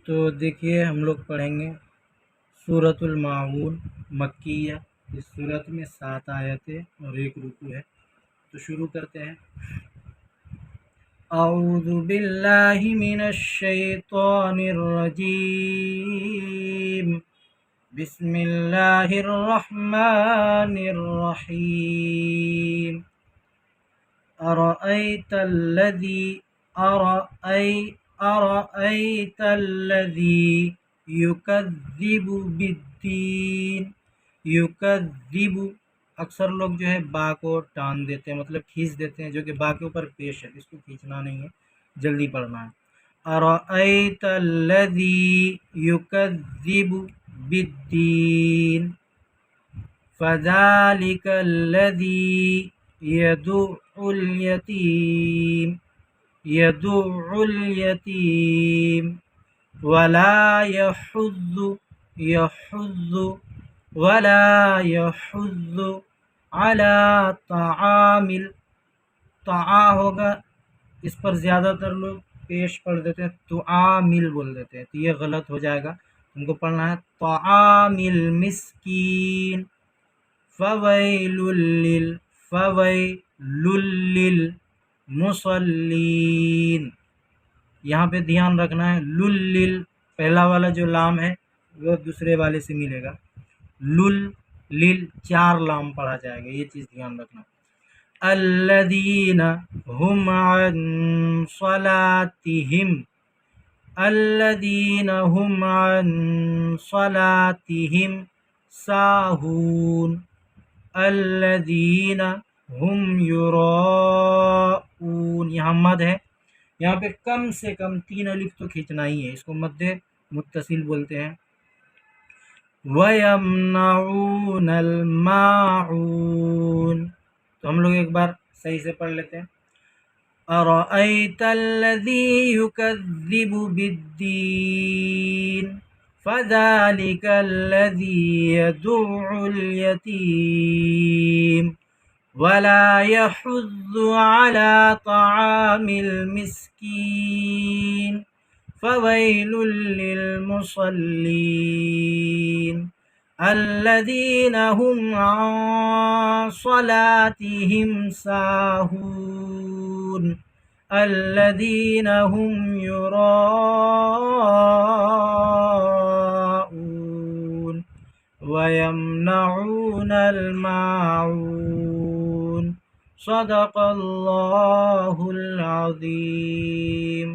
تو دیکھیے ہم لوگ پڑھیں گے سورۃ الماعون مکیہ۔ اس سورت میں 7 آیتیں اور 1 رکوع ہے۔ تو شروع کرتے ہیں۔ اعوذ باللہ من الشیطان الرجیم، بسم اللہ الرحمن الرحیم۔ أرأيت الذي يكذب بالدين۔ یکذب اکثر لوگ جو ہے با کو ٹان دیتے ہیں، مطلب کھینچ دیتے ہیں، جو کہ با کے اوپر پیش ہے، اس کو کھینچنا نہیں ہے، جلدی پڑھنا ہے۔ أرأيت الذي يكذب بالدين فذلك الذي يدع اليتيم ولا يحض على طعام ہوگا، اس پر زیادہ تر لوگ پیش پڑھ دیتے ہیں، طعامل بول دیتے ہیں، تو یہ غلط ہو جائے گا، ہم کو پڑھنا ہے طعام المسکین فویل للمصلین۔ یہاں پہ دھیان رکھنا ہے، لل پہلا والا جو لام ہے وہ دوسرے والے سے ملے گا، لل 4 لام پڑھا جائے گا، یہ چیز دھیان رکھنا۔ الذین هم عن صلاتهم ساہون، الذین هم یراؤون۔ یہاں مد ہے، یہاں پہ کم سے کم 3 الف تو کھینچنا ہی ہے، اس کو مد متصل بولتے ہیں۔ وَيَمْنَعُونَ الْمَاعُونَ۔ تو ہم لوگ ایک بار صحیح سے پڑھ لیتے ہیں۔ أَرَأَيْتَ الَّذِي يُكَذِّبُ بِالدِّينِ فَذَلِكَ الَّذِي يَدُعُّ الْيَتِيمَ وَلَا يَحُضُّ عَلَى طَعَامِ الْمِسْكِينِ فَوَيْلٌ لِلْمُصَلِّينَ الَّذِينَ هُمْ عَنْ صَلَاتِهِمْ سَاهُونَ الَّذِينَ هُمْ يُرَاءُونَ وَيَمْنَعُونَ الْمَاعُونَ۔ صدق اللہ العظیم۔